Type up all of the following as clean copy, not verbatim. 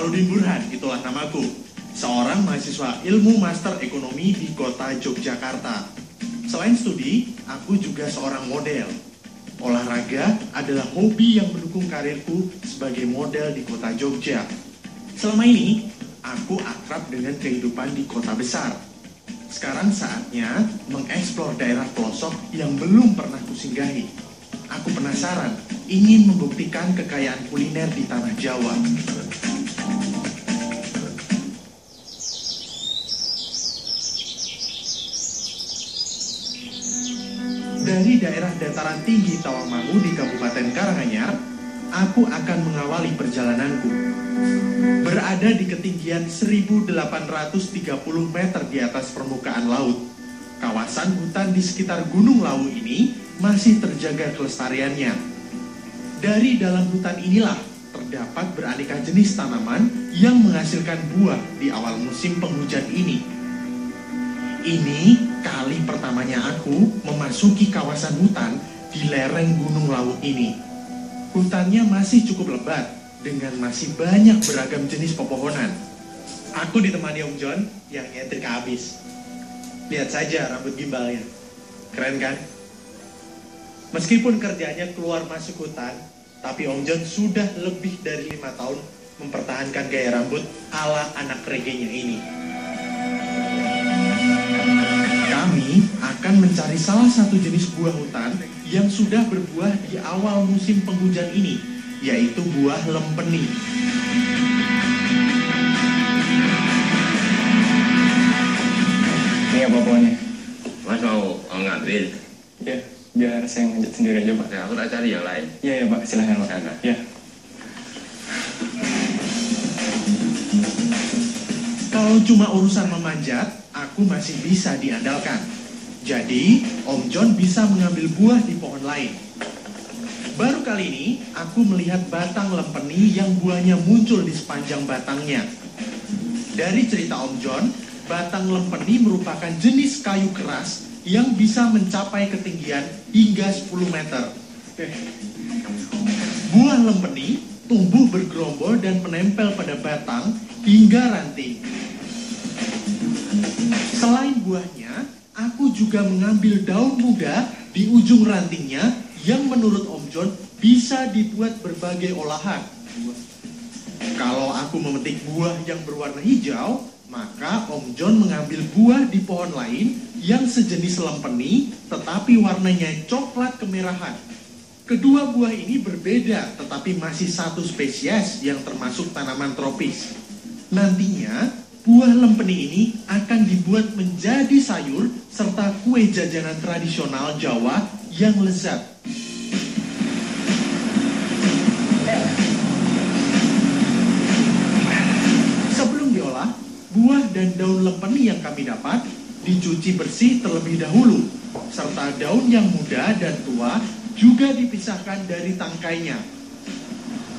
Kamaludin Burhan, itulah namaku. Seorang mahasiswa ilmu master ekonomi di kota Yogyakarta. Selain studi, aku juga seorang model. Olahraga adalah hobi yang mendukung karirku sebagai model di kota Jogja. Selama ini, aku akrab dengan kehidupan di kota besar. Sekarang saatnya mengeksplor daerah pelosok yang belum pernah kusinggahi. Aku penasaran, ingin membuktikan kekayaan kuliner di tanah Jawa. Dari daerah dataran tinggi Tawangmangu di Kabupaten Karanganyar, aku akan mengawali perjalananku. Berada di ketinggian 1830 meter di atas permukaan laut, kawasan hutan di sekitar Gunung Lawu ini masih terjaga kelestariannya. Dari dalam hutan inilah terdapat beraneka jenis tanaman yang menghasilkan buah di awal musim penghujan ini. Ini kali pertamanya aku memasuki kawasan hutan di lereng Gunung Lawu ini. Hutannya masih cukup lebat dengan masih banyak beragam jenis pepohonan. Aku ditemani Om John yang nyetrik habis. Lihat saja rambut gimbalnya. Keren kan? Meskipun kerjanya keluar masuk hutan, tapi Om John sudah lebih dari 5 tahun mempertahankan gaya rambut ala anak reggae-nya ini. Kami akan mencari salah satu jenis buah hutan yang sudah berbuah di awal musim penghujan ini, yaitu buah lempeni. Ini apa buahnya? Mas mau ngambil? Ya, biar saya ngajak sendiri aja, Pak. Ya, aku tak cari yang lain. Iya, ya, Pak. Silahkan, Pak. Sana. Ya. Kalau cuma urusan memanjat, aku masih bisa diandalkan. Jadi, Om John bisa mengambil buah di pohon lain. Baru kali ini, aku melihat batang lempeni yang buahnya muncul di sepanjang batangnya. Dari cerita Om John, batang lempeni merupakan jenis kayu keras yang bisa mencapai ketinggian hingga 10 meter. Buah lempeni tumbuh bergerombol dan menempel pada batang hingga ranting. Selain buahnya, aku juga mengambil daun muda di ujung rantingnya yang menurut Om John bisa dibuat berbagai olahan. Kalau aku memetik buah yang berwarna hijau, maka Om John mengambil buah di pohon lain yang sejenis lempeni tetapi warnanya coklat kemerahan. Kedua buah ini berbeda tetapi masih satu spesies yang termasuk tanaman tropis. Nantinya, buah lempeni ini akan dibuat menjadi sayur serta kue jajanan tradisional Jawa yang lezat. Sebelum diolah, buah dan daun lempeni yang kami dapat dicuci bersih terlebih dahulu, serta daun yang muda dan tua juga dipisahkan dari tangkainya.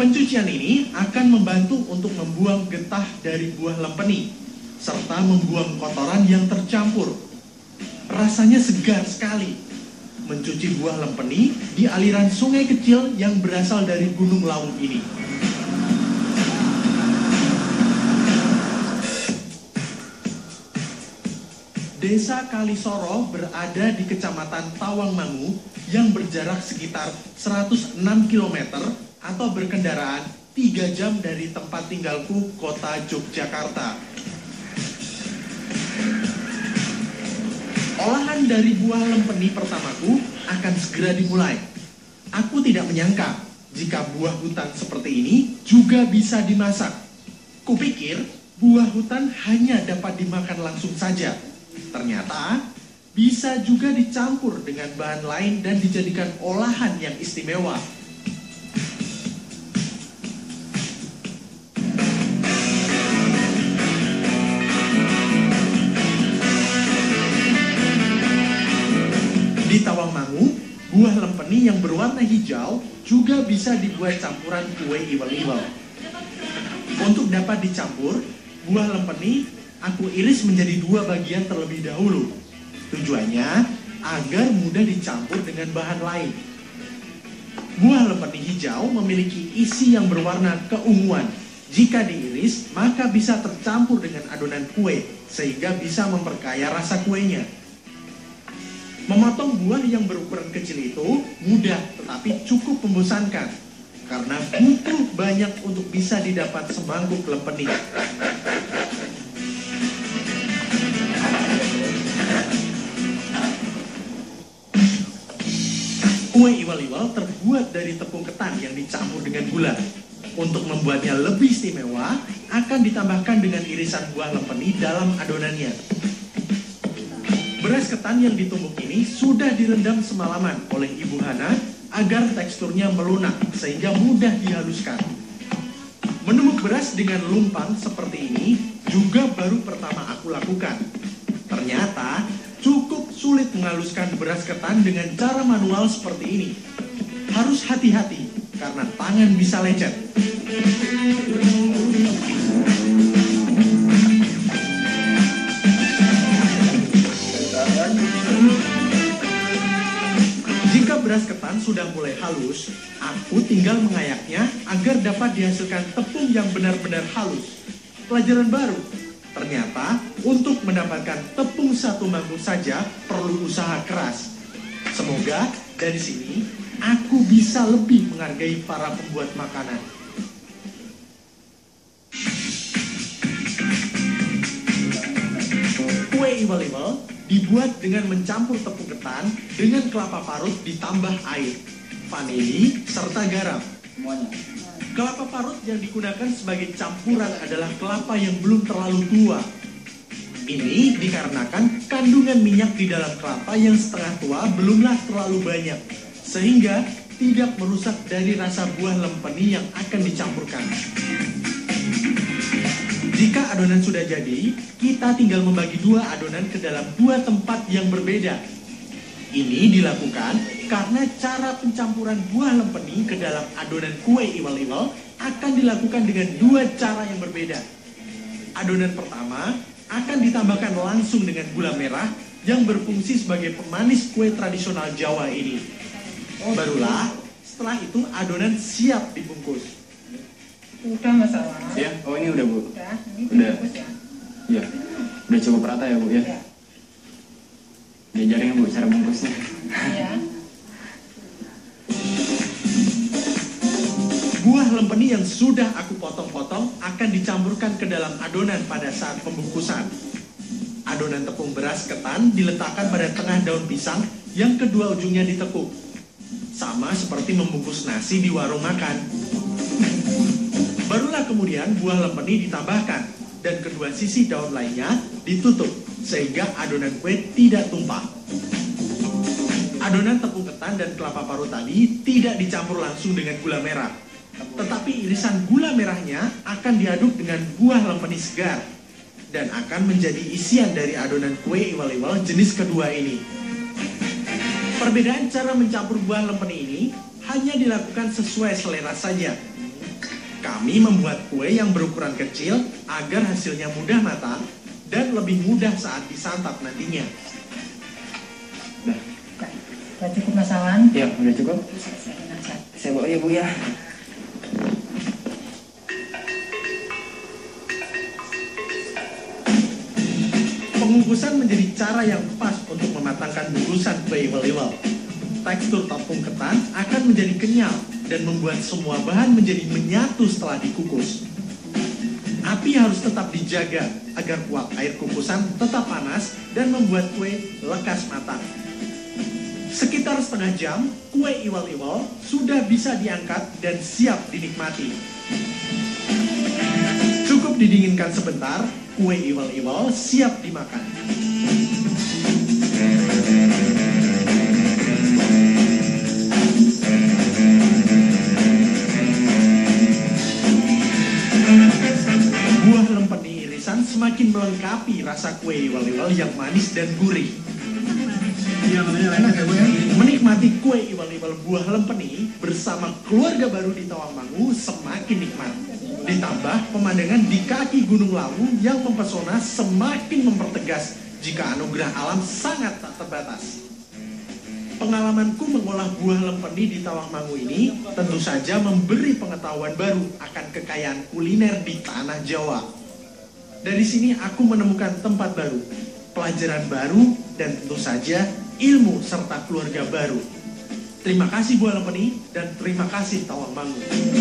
Pencucian ini akan membantu untuk membuang getah dari buah lempeni, serta membuang kotoran yang tercampur. Rasanya segar sekali mencuci buah lempeni di aliran sungai kecil yang berasal dari Gunung Lawu ini. Desa Kalisoro berada di Kecamatan Tawangmangu yang berjarak sekitar 106 km atau berkendaraan 3 jam dari tempat tinggalku, kota Yogyakarta. Olahan dari buah lempeni pertamaku akan segera dimulai. Aku tidak menyangka jika buah hutan seperti ini juga bisa dimasak. Kupikir buah hutan hanya dapat dimakan langsung saja. Ternyata bisa juga dicampur dengan bahan lain dan dijadikan olahan yang istimewa. Di Tawangmangu, buah lempeni yang berwarna hijau juga bisa dibuat campuran kue iwel-iwel. Untuk dapat dicampur, buah lempeni aku iris menjadi 2 bagian terlebih dahulu. Tujuannya agar mudah dicampur dengan bahan lain. Buah lempeni hijau memiliki isi yang berwarna keunguan, Jika diiris, maka bisa tercampur dengan adonan kue, sehingga bisa memperkaya rasa kuenya. Memotong buah yang berukuran kecil itu mudah, tetapi cukup membosankan, karena butuh banyak untuk bisa didapat semangkuk lempeni. Kue iwal-iwal terbuat dari tepung ketan yang dicampur dengan gula. Untuk membuatnya lebih istimewa, akan ditambahkan dengan irisan buah lempeni dalam adonannya. Beras ketan yang ditumbuk ini sudah direndam semalaman oleh Ibu Hana agar teksturnya melunak sehingga mudah dihaluskan. Menumbuk beras dengan lumpang seperti ini juga baru pertama aku lakukan. Ternyata cukup sulit menghaluskan beras ketan dengan cara manual seperti ini. Harus hati-hati karena tangan bisa lecet. Jika beras ketan sudah mulai halus, aku tinggal mengayaknya agar dapat dihasilkan tepung yang benar-benar halus. Pelajaran baru, ternyata untuk mendapatkan tepung satu mangkuk saja perlu usaha keras. Semoga dari sini aku bisa lebih menghargai para pembuat makanan. Kue iwal-iwal dibuat dengan mencampur tepung ketan dengan kelapa parut ditambah air, vanili, serta garam. Kelapa parut yang digunakan sebagai campuran adalah kelapa yang belum terlalu tua. Ini dikarenakan kandungan minyak di dalam kelapa yang setengah tua belumlah terlalu banyak, sehingga tidak merusak dari rasa buah lempeni yang akan dicampurkan. Jika adonan sudah jadi, kita tinggal membagi dua adonan ke dalam dua tempat yang berbeda. Ini dilakukan karena cara pencampuran buah lempeni ke dalam adonan kue iwal-iwal akan dilakukan dengan dua cara yang berbeda. Adonan pertama akan ditambahkan langsung dengan gula merah yang berfungsi sebagai pemanis kue tradisional Jawa ini. Barulah setelah itu adonan siap dibungkus. Udah masalah. Ya, oh ini udah Bu. Udah, ini Udah. bagus ya. Ya, udah cukup rata ya Bu ya. Ya. Diajarin Bu cara bungkusnya. Iya. Buah lempeni yang sudah aku potong-potong akan dicampurkan ke dalam adonan pada saat pembungkusan. Adonan tepung beras ketan diletakkan pada tengah daun pisang yang kedua ujungnya ditekuk. Sama seperti membungkus nasi di warung makan. Barulah kemudian buah lempeni ditambahkan dan kedua sisi daun lainnya ditutup sehingga adonan kue tidak tumpah. Adonan tepung ketan dan kelapa parut tadi tidak dicampur langsung dengan gula merah, tetapi irisan gula merahnya akan diaduk dengan buah lempeni segar dan akan menjadi isian dari adonan kue iwal-iwal jenis kedua ini. Perbedaan cara mencampur buah lempeni ini hanya dilakukan sesuai selera saja. Kami membuat kue yang berukuran kecil agar hasilnya mudah matang dan lebih mudah saat disantap nantinya. Udah cukup masalah. Ya, udah cukup. Saya bawa ya Bu ya. Pengukusan menjadi cara yang pas untuk mematangkan bungkusan kue iwal-iwal. Tekstur tepung ketan akan menjadi kenyal dan membuat semua bahan menjadi menyatu setelah dikukus. Api harus tetap dijaga agar uap air kukusan tetap panas dan membuat kue lekas matang. Sekitar setengah jam, kue iwal-iwal sudah bisa diangkat dan siap dinikmati. Cukup didinginkan sebentar, kue iwal-iwal siap dimakan. Buah lempeni irisan semakin melengkapi rasa kue iwal-iwal yang manis dan gurih. Menikmati kue iwal-iwal buah lempeni bersama keluarga baru di Tawangmangu semakin nikmat. Ditambah pemandangan di kaki Gunung Lawu yang mempesona semakin mempertegas jika anugerah alam sangat tak terbatas. Pengalamanku mengolah buah lempeni di Tawangmangu ini tentu saja memberi pengetahuan baru akan kekayaan kuliner di tanah Jawa. Dari sini aku menemukan tempat baru, pelajaran baru, dan tentu saja ilmu serta keluarga baru. Terima kasih buah lempeni dan terima kasih Tawangmangu.